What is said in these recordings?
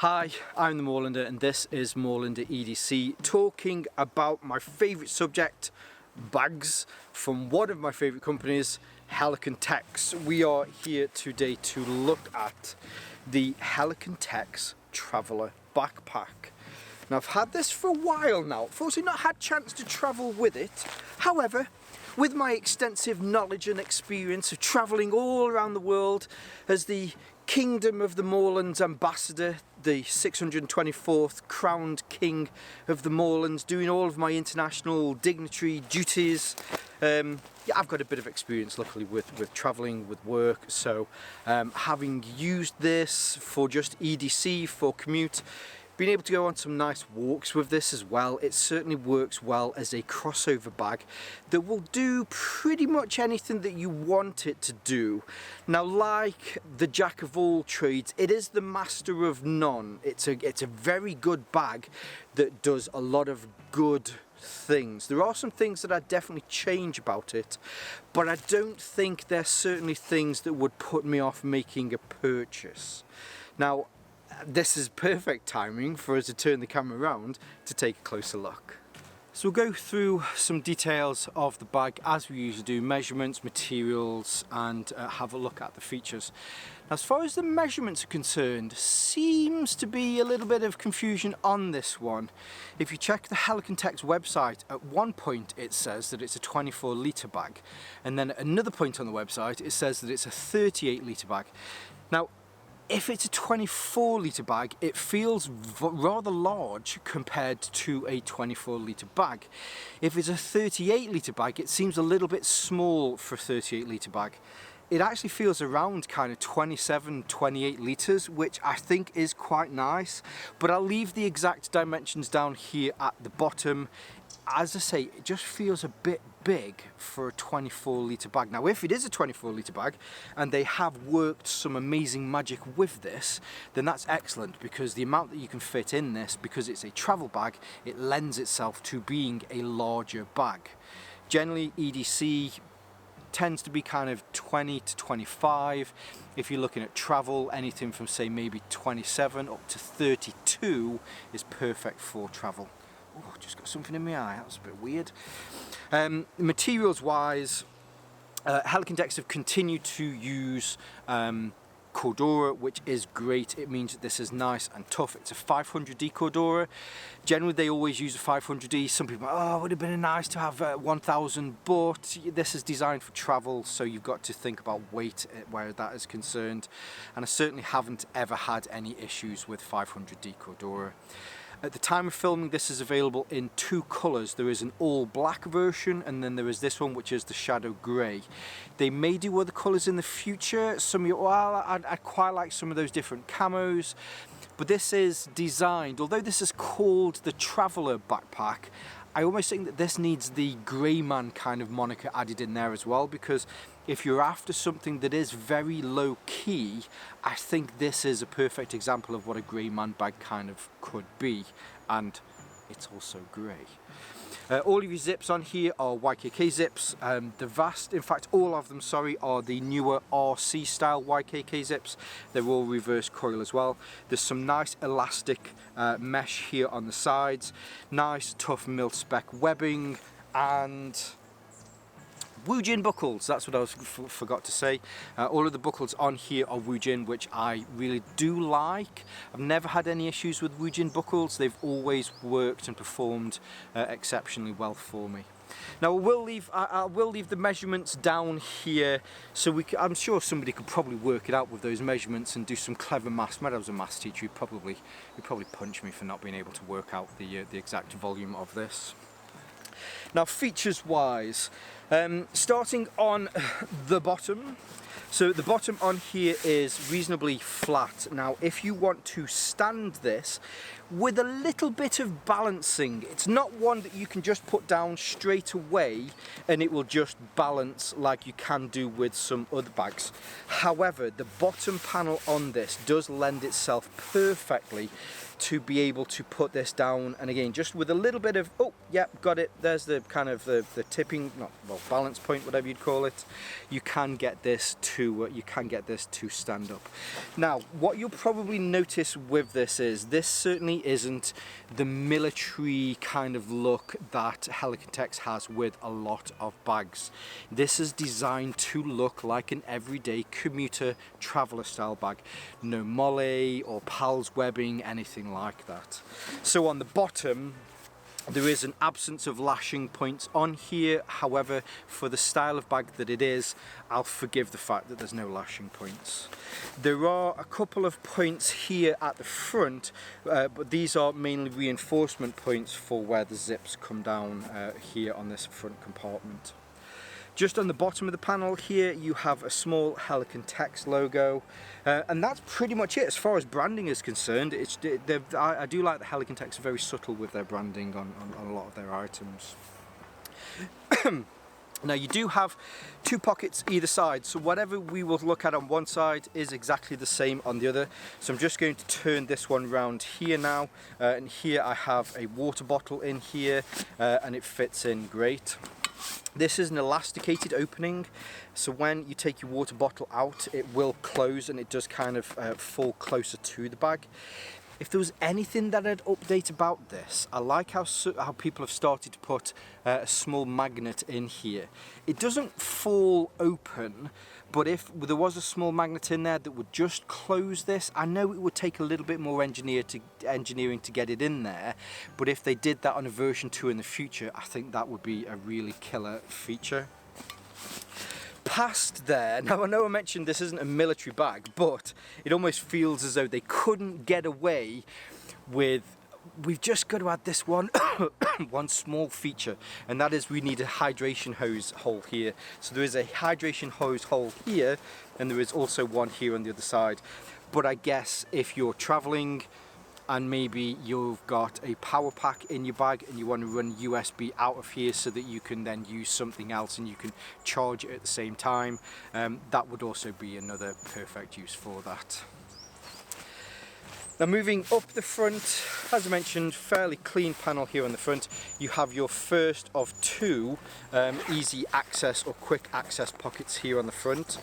Hi, I'm the Moorlander and this is Moorlander EDC, talking about my favourite subject, bags, from one of my favourite companies, Helikon-Tex. We are here today to look at the Helikon-Tex Traveler Backpack. Now I've had this for a while now, unfortunately not had a chance to travel with it. However, with my extensive knowledge and experience of travelling all around the world as the Kingdom of the Moorlands ambassador, the 624th crowned king of the Moorlands, doing all of my international dignitary duties. Yeah, I've got a bit of experience luckily with travelling, with work, so having used this for just EDC, for commute, being able to go on some nice walks with this as well, it certainly works well as a crossover bag that will do pretty much anything that you want it to do. Now, like the jack of all trades, it is the master of none. It's a very good bag that does a lot of good things. There are some things that I'd definitely change about it, but I don't think there's certainly things that would put me off making a purchase. Now, this is perfect timing for us to turn the camera around to take a closer look. So we'll go through some details of the bag as we usually do, measurements, materials, and have a look at the features. Now, as far as the measurements are concerned, seems to be a little bit of confusion on this one. If you check the Helikon-Tex website, at one point it says that it's a 24 litre bag, and then at another point on the website it says that it's a 38 litre bag. Now, if it's a 24 litre bag, it feels rather large compared to a 24 litre bag. If it's a 38 litre bag, it seems a little bit small for a 38 litre bag. It actually feels around kind of 27, 28 litres, which I think is quite nice, but I'll leave the exact dimensions down here at the bottom. As I say, it just feels a bit big for a 24 litre bag. Now, if it is a 24 litre bag and they have worked some amazing magic with this, then that's excellent, because the amount that you can fit in this, because it's a travel bag, it lends itself to being a larger bag. Generally, EDC tends to be kind of 20 to 25. If you're looking at travel, anything from say maybe 27 up to 32 is perfect for travel. Oh, just got something in my eye, that was a bit weird. Materials wise, Helikon-Tex have continued to use Cordura, which is great. It means that this is nice and tough. It's a 500D Cordura. Generally they always use a 500D. Some people, oh, it would have been nice to have 1000, but this is designed for travel, so you've got to think about weight where that is concerned. And I certainly haven't ever had any issues with 500D Cordura. At the time of filming, this is available in two colours. There is an all black version, and then there is this one, which is the shadow grey. They may do other colours in the future. I quite like some of those different camos, but this is designed, although this is called the Traveler Backpack, I almost think that this needs the grey man kind of moniker added in there as well, because if you're after something that is very low key, I think this is a perfect example of what a grey man bag kind of could be, and it's also grey. All of your zips on here are YKK zips. In fact all of them, sorry, are the newer RC style YKK zips. They're all reverse coil as well. There's some nice elastic mesh here on the sides, nice tough mil-spec webbing, and Woojin buckles, that's what I forgot to say. All of the buckles on here are Woojin, which I really do like. I've never had any issues with Woojin buckles. They've always worked and performed exceptionally well for me. Now I will leave the measurements down here, so I'm sure somebody could probably work it out with those measurements and do some clever maths. When I was a maths teacher, you'd probably punch me for not being able to work out the exact volume of this. Now, features wise, starting on the bottom, so the bottom on here is reasonably flat. Now, if you want to stand this with a little bit of balancing, it's not one that you can just put down straight away and it will just balance like you can do with some other bags. However, the bottom panel on this does lend itself perfectly to be able to put this down, and again just with a little bit of, oh yep, got it, there's the kind of the tipping, not, well, balance point, whatever you'd call it. You can get this to stand up. Now what you'll probably notice with this is this certainly isn't the military kind of look that Helikon-Tex has with a lot of bags. This is designed to look like an everyday commuter traveler style bag. No molle or PALS webbing, anything like that. So on the bottom there is an absence of lashing points on here. However, for the style of bag that it is, I'll forgive the fact that there's no lashing points. There are a couple of points here at the front, but these are mainly reinforcement points for where the zips come down here on this front compartment. Just on the bottom of the panel here you have a small Helikon-Tex logo, and that's pretty much it as far as branding is concerned. I do like the Helikon-Tex are very subtle with their branding on a lot of their items. Now you do have two pockets either side, so whatever we will look at on one side is exactly the same on the other. So I'm just going to turn this one round here now, and here I have a water bottle in here, and it fits in great. This is an elasticated opening, so when you take your water bottle out it will close and it does kind of fall closer to the bag. If there was anything that I'd update about this, I like how people have started to put a small magnet in here. It doesn't fall open, but if there was a small magnet in there that would just close this, I know it would take a little bit more engineering to get it in there, but if they did that on a version 2 in the future, I think that would be a really killer feature. Past there, now I know I mentioned this isn't a military bag, but it almost feels as though they couldn't get away with, we've just got to add this one one small feature, and that is we need a hydration hose hole here. So there is a hydration hose hole here, and there is also one here on the other side. But I guess if you're traveling and maybe you've got a power pack in your bag and you want to run USB out of here so that you can then use something else and you can charge it at the same time, that would also be another perfect use for that. Now moving up the front, as I mentioned, fairly clean panel here on the front. You have your first of two easy access or quick access pockets here on the front.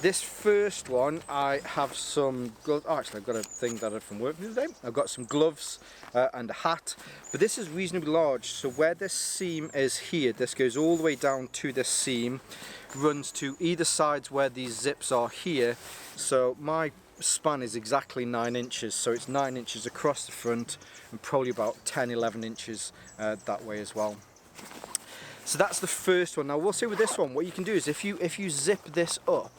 This first one, I have some gloves. Oh, actually, I've got a thing that I had from work the other day. I've got some gloves and a hat, but this is reasonably large. So where this seam is here, this goes all the way down to this seam, runs to either sides where these zips are here. So my span is exactly 9 inches, so it's 9 inches across the front and probably about 10-11 inches that way as well. So that's the first one. Now we'll say with this one, what you can do is if you zip this up,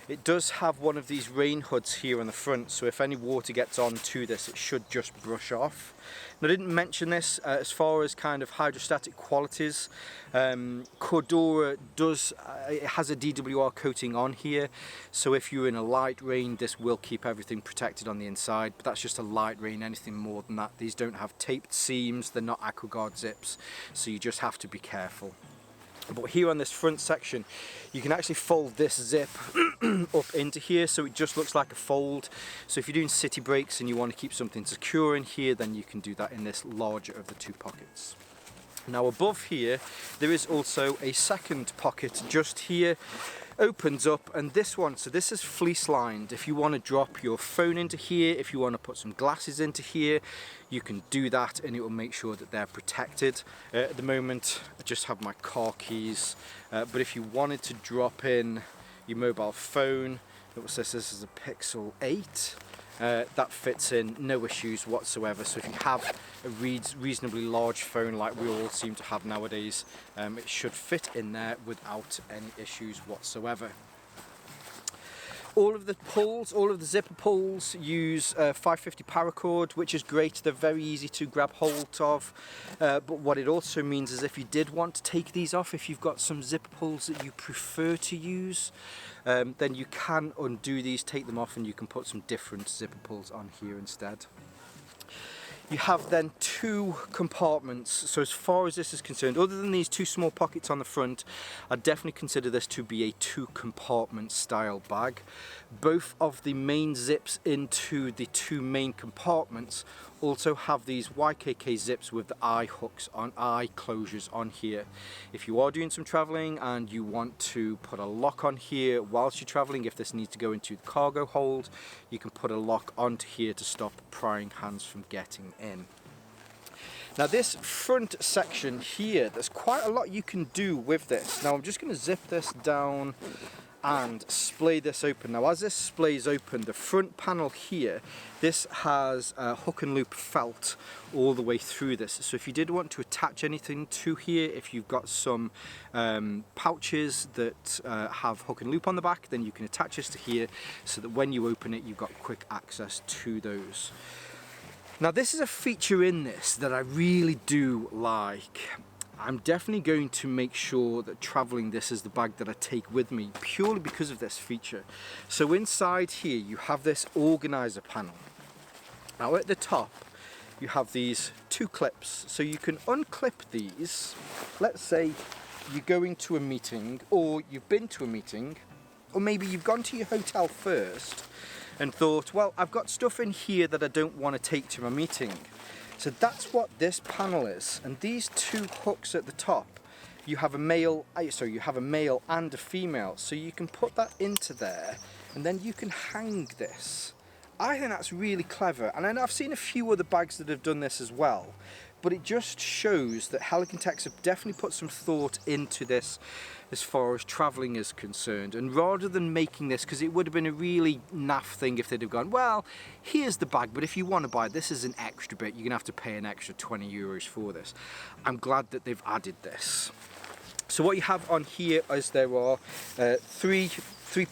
it does have one of these rain hoods here on the front, so if any water gets onto this, it should just brush off. Now, I didn't mention this as far as kind of hydrostatic qualities. Cordura does, it has a DWR coating on here, so if you're in a light rain, this will keep everything protected on the inside, but that's just a light rain. Anything more than that, these don't have taped seams, they're not AquaGuard zips, so you just have to be careful. But here on this front section, you can actually fold this zip up into here, so it just looks like a fold. So if you're doing city breaks and you want to keep something secure in here, then you can do that in this larger of the two pockets. Now above here, there is also a second pocket just here. Opens up, and this one, so this is fleece lined. If you want to drop your phone into here, if you want to put some glasses into here, you can do that and it will make sure that they're protected. At the moment I just have my car keys, but if you wanted to drop in your mobile phone, it says this is a Pixel 8, that fits in, no issues whatsoever. So if you have a reasonably large phone like we all seem to have nowadays, it should fit in there without any issues whatsoever. All of the pulls, all of the zipper pulls use 550 paracord, which is great. They're very easy to grab hold of, but what it also means is if you did want to take these off, if you've got some zipper pulls that you prefer to use, then you can undo these, take them off, and you can put some different zipper pulls on here instead. You have then two compartments. So as far as this is concerned, other than these two small pockets on the front, I'd definitely consider this to be a two compartment style bag. Both of the main zips into the two main compartments also have these YKK zips with the eye hooks on, eye closures on here. If you are doing some traveling and you want to put a lock on here whilst you're traveling, if this needs to go into the cargo hold, you can put a lock onto here to stop prying hands from getting in. Now this front section here, there's quite a lot you can do with this. Now I'm just going to zip this down and splay this open. Now as this splays open, the front panel here, this has hook and loop felt all the way through this. So if you did want to attach anything to here, if you've got some pouches that have hook and loop on the back, then you can attach this to here so that when you open it, you've got quick access to those. Now this is a feature in this that I really do like. I'm definitely going to make sure that traveling this is the bag that I take with me purely because of this feature. So inside here you have this organizer panel. Now at the top you have these two clips, so you can unclip these. Let's say you're going to a meeting, or you've been to a meeting, or maybe you've gone to your hotel first and thought, well, I've got stuff in here that I don't want to take to my meeting. So that's what this panel is, and these two hooks at the top, you have a male and a female, so you can put that into there and then you can hang this. I think that's really clever, and I know I've seen a few other bags that have done this as well, but it just shows that Helikon-Tex have definitely put some thought into this as far as travelling is concerned. And rather than making this, because it would have been a really naff thing if they'd have gone, well, here's the bag, but if you want to buy this as an extra bit, you're going to have to pay an extra 20 euros for this. I'm glad that they've added this. So what you have on here is there are three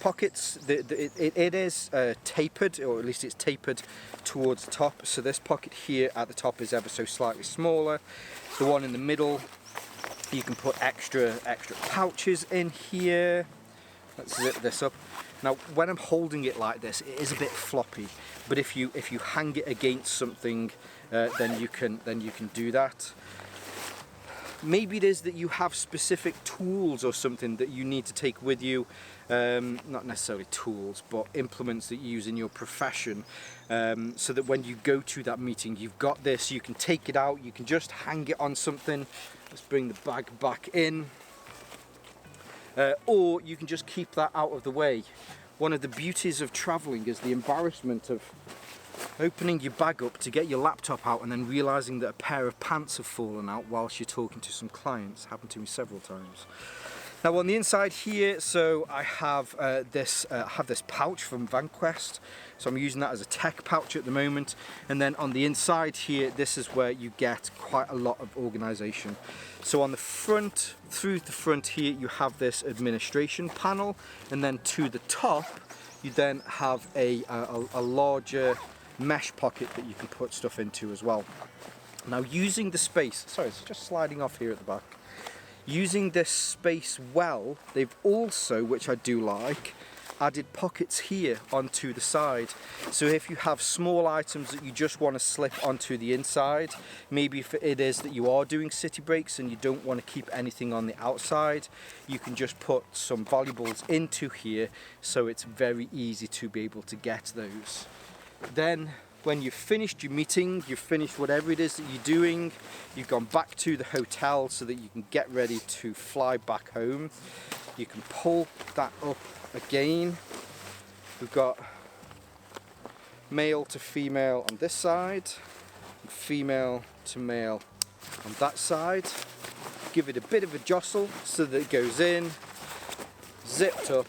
pockets. It is tapered, or at least it's tapered towards the top. So this pocket here at the top is ever so slightly smaller. The one in the middle, you can put extra pouches in here. Let's zip this up. Now when I'm holding it like this, it is a bit floppy, but if you hang it against something, then you can do that. Maybe it is that you have specific tools or something that you need to take with you, not necessarily tools, but implements that you use in your profession, so that when you go to that meeting, you've got this, you can take it out, you can just hang it on something. Let's bring the bag back in, or you can just keep that out of the way. One of the beauties of traveling is the embarrassment of opening your bag up to get your laptop out and then realizing that a pair of pants have fallen out whilst you're talking to some clients. Happened to me several times. Now on the inside here, so I have this pouch from VanQuest, so I'm using that as a tech pouch at the moment. And then on the inside here, this is where you get quite a lot of organization. So on the front, through the front here, you have this administration panel, and then to the top, you then have a larger mesh pocket that you can put stuff into as well. Now using the space, sorry, it's just sliding off here at the back. Using this space well, they've also, which I do like, added pockets here onto the side. So if you have small items that you just want to slip onto the inside, maybe if it is that you are doing city breaks and you don't want to keep anything on the outside, you can just put some valuables into here, so it's very easy to be able to get those. Then when you've finished your meeting, you've finished whatever it is that you're doing, you've gone back to the hotel so that you can get ready to fly back home, you can pull that up again. We've got male to female on this side, and female to male on that side. Give it a bit of a jostle so that it goes in, zipped up,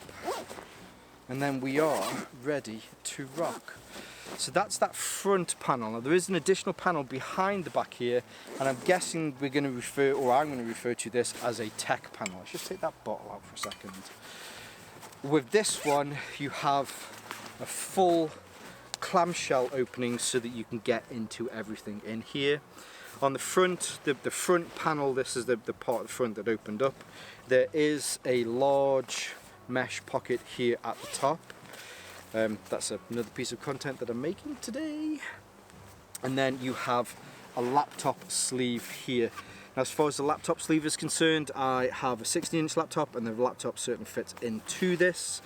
and then we are ready to rock. So that's that front panel. Now there is an additional panel behind the back here, and I'm guessing we're going to refer, or I'm going to refer to this as a tech panel. Let's just take that bottle out for a second. With this one, you have a full clamshell opening so that you can get into everything in here. On the front, the front panel, this is the part of the front that opened up. There is a large mesh pocket here at the top. That's another piece of content that I'm making today. and then you have a laptop sleeve here. Now, as far as the laptop sleeve is concerned, I have a 16-inch laptop, and the laptop certainly fits into this.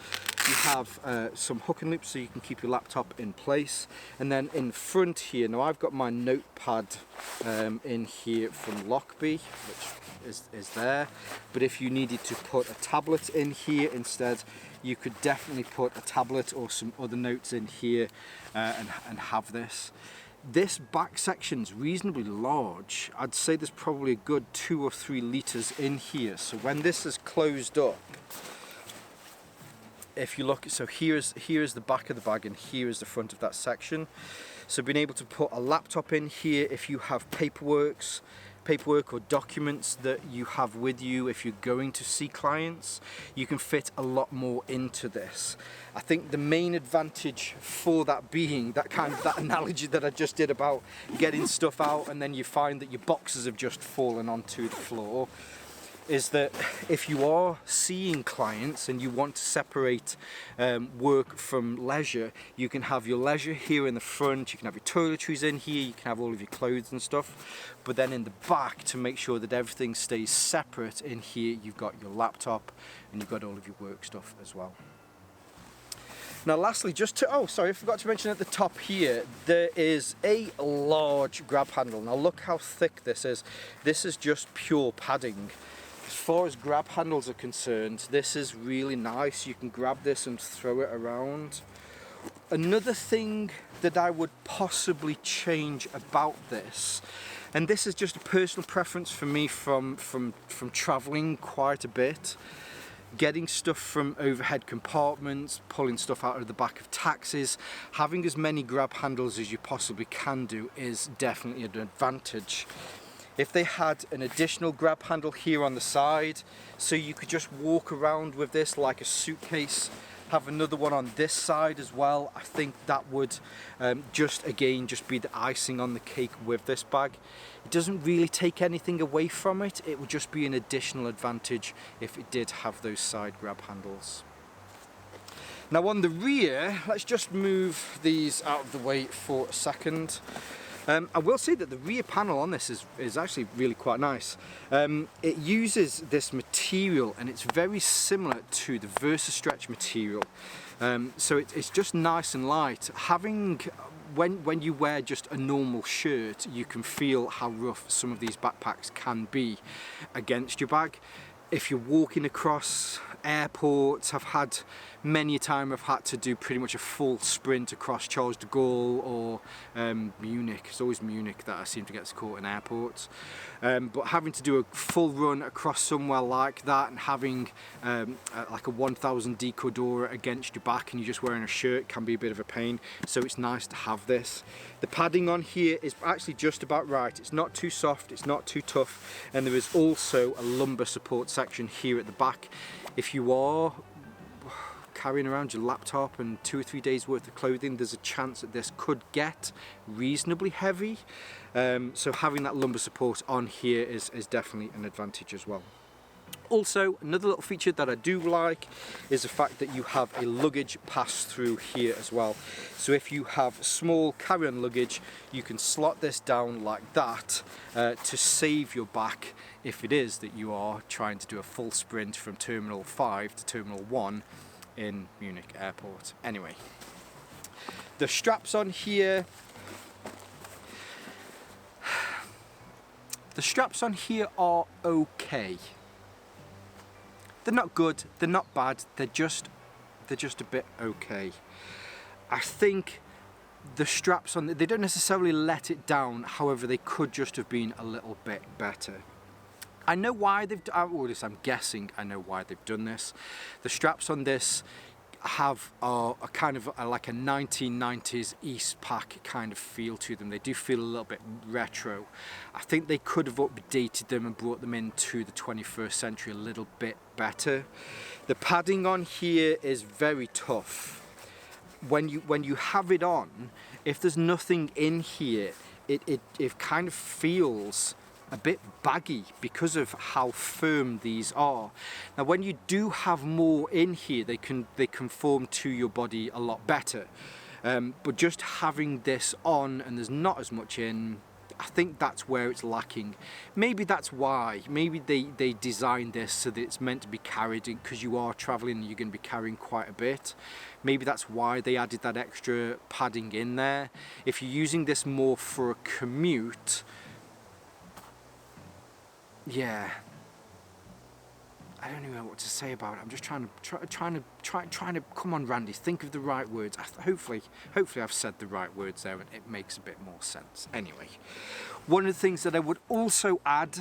You have some hook and loops so you can keep your laptop in place. And then in front here, now I've got my notepad in here from Lockbee, which is there. But if you needed to put a tablet in here instead, you could definitely put a tablet or some other notes in here and have this. This back section's reasonably large. I'd say there's probably a good 2 or 3 litres in here. So when this is closed up, if you look, so here's the back of the bag and here is the front of that section. So being able to put a laptop in here, if you have paperwork or documents that you have with you, if you're going to see clients, you can fit a lot more into this. I think the main advantage for that being that analogy that I just did about getting stuff out and then you find that your boxes have just fallen onto the floor, is that if you are seeing clients and you want to separate work from leisure, you can have your leisure here in the front, you can have your toiletries in here, you can have all of your clothes and stuff, but then in the back, to make sure that everything stays separate, in here you've got your laptop and you've got all of your work stuff as well. Now lastly, I forgot to mention at the top here, there is a large grab handle. Now look how thick this is. This is just pure padding. As far as grab handles are concerned, this is really nice. You can grab this and throw it around. Another thing that I would possibly change about this, and this is just a personal preference for me from traveling quite a bit, getting stuff from overhead compartments, pulling stuff out of the back of taxis, having as many grab handles as you possibly can do is definitely an advantage. If they had an additional grab handle here on the side, so you could just walk around with this like a suitcase, have another one on this side as well, I think that would just be the icing on the cake with this bag. It doesn't really take anything away from it, it would just be an additional advantage if it did have those side grab handles. Now on the rear, let's just move these out of the way for a second. I will say that the rear panel on this is actually really quite nice. It uses this material and it's very similar to the VersaStretch material. So it's just nice and light. When you wear just a normal shirt, you can feel how rough some of these backpacks can be against your bag. If you're walking across airports, many a time I've had to do pretty much a full sprint across Charles de Gaulle or Munich. It's always Munich that I seem to get caught in airports. But having to do a full run across somewhere like that and having like a 1000 Decodora against your back and you're just wearing a shirt can be a bit of a pain. So it's nice to have this. The padding on here is actually just about right. It's not too soft, it's not too tough, and there is also a lumbar support section here at the back. If you are carrying around your laptop and 2 or 3 days worth of clothing, there's a chance that this could get reasonably heavy. So having that lumbar support on here is definitely an advantage as well. Also, another little feature that I do like is the fact that you have a luggage pass through here as well. So if you have small carry-on luggage, you can slot this down like that to save your back if it is that you are trying to do a full sprint from Terminal 5 to Terminal 1 in Munich Airport. Anyway, the straps on here, are okay. They're not good, they're not bad, they're just a bit okay. I think the straps on, they don't necessarily let it down, however they could just have been a little bit better. I know why they've, or at least I'm guessing I know why they've done this. The straps on this are kind of like a 1990s East Pack kind of feel to them. They do feel a little bit retro. I think they could have updated them and brought them into the 21st century a little bit better. The padding on here is very tough. When you have it on, if there's nothing in here, it kind of feels a bit baggy because of how firm these are. Now when you do have more in here, they conform to your body a lot better. but just having this on and there's not as much in, I think that's where it's lacking. Maybe that's why. Maybe they designed this so that it's meant to be carried, because you are traveling and you're going to be carrying quite a bit. Maybe that's why they added that extra padding in there. If you're using this more for a commute, yeah, I don't even know what to say about it. I'm just trying to come on, Randy, think of the right words. Hopefully I've said the right words there and it makes a bit more sense. Anyway, one of the things that I would also add,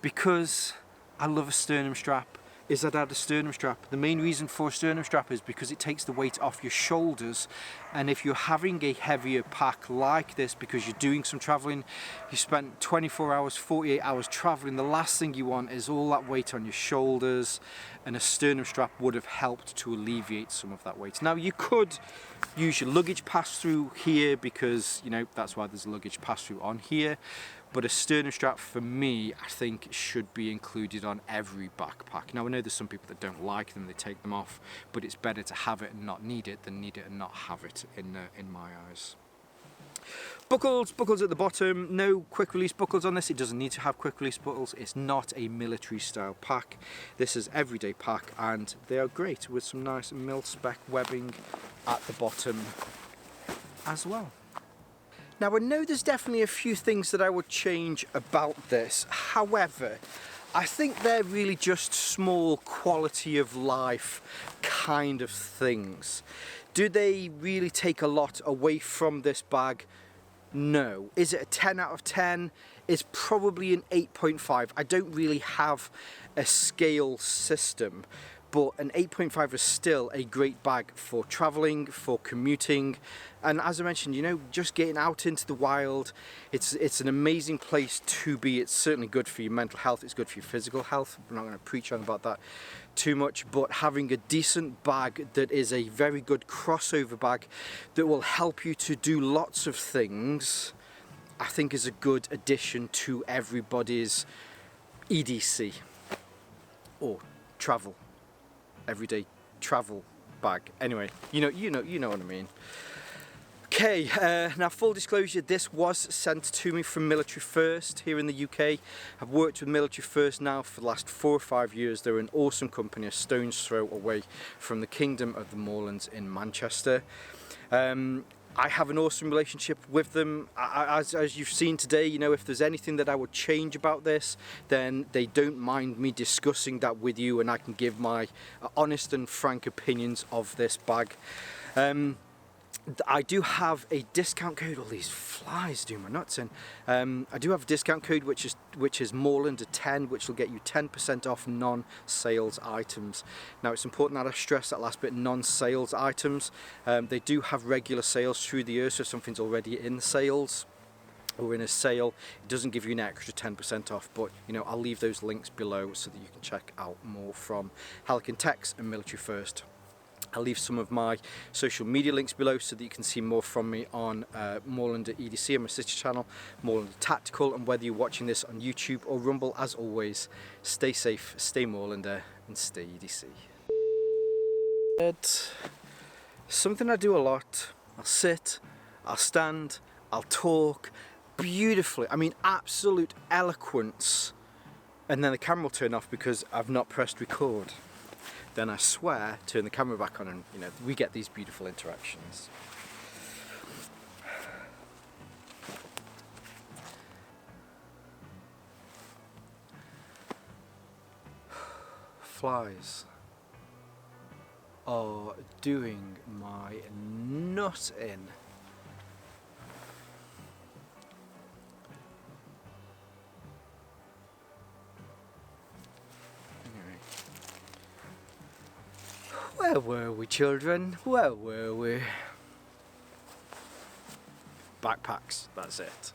because I love a sternum strap, is I'd add a sternum strap. The main reason for a sternum strap is because it takes the weight off your shoulders, and if you're having a heavier pack like this because you're doing some traveling, you spent 24 hours, 48 hours traveling, the last thing you want is all that weight on your shoulders, and a sternum strap would have helped to alleviate some of that weight. Now you could use your luggage pass-through here, because you know that's why there's a luggage pass-through on here, but a sternum strap for me I think should be included on every backpack. Now I know there's some people that don't like them, they take them off, but it's better to have it and not need it than need it and not have it in my eyes. Buckles at the bottom, no quick release buckles on this. It doesn't need to have quick release buckles. It's not a military style pack. This is everyday pack, and they are great with some nice mil-spec webbing at the bottom as well. Now I know there's definitely a few things that I would change about this. However, I think they're really just small quality of life kind of things. Do they really take a lot away from this bag? No. Is it a 10 out of 10? It's probably an 8.5. I don't really have a scale system, but an 8.5 is still a great bag for traveling, for commuting, and as I mentioned, you know, just getting out into the wild. It's an amazing place to be. It's certainly good for your mental health, it's good for your physical health. We're not going to preach on about that too much, but having a decent bag that is a very good crossover bag that will help you to do lots of things, I think is a good addition to everybody's EDC or travel, everyday travel bag. Anyway, you know what I mean. Okay, now full disclosure, this was sent to me from Military First here in the UK. I've worked with Military First now for the last 4 or 5 years. They're an awesome company, a stone's throw away from the Kingdom of the Moorlands in Manchester. I have an awesome relationship with them. As you've seen today, you know, if there's anything that I would change about this, then they don't mind me discussing that with you, and I can give my honest and frank opinions of this bag. I do have a discount code. All these flies do my nuts in. I do have a discount code which is Moorlander 10, which will get you 10% off non-sales items. Now it's important that I stress that last bit, non-sales items. They do have regular sales through the year, so if something's already in sales or in a sale, it doesn't give you an extra 10% off, but you know, I'll leave those links below so that you can check out more from Helikon-Tex and Military First. I'll leave some of my social media links below so that you can see more from me on Moorlander EDC and my sister channel, Moorlander Tactical. And whether you're watching this on YouTube or Rumble, as always, stay safe, stay Moorlander, and stay EDC. Something I do a lot. I'll sit, I'll stand, I'll talk beautifully. I mean, absolute eloquence. And then the camera will turn off because I've not pressed record. Then I swear, turn the camera back on, and you know, we get these beautiful interactions. Flies are doing my nut in. Where were we, children? Where were we? Backpacks, that's it.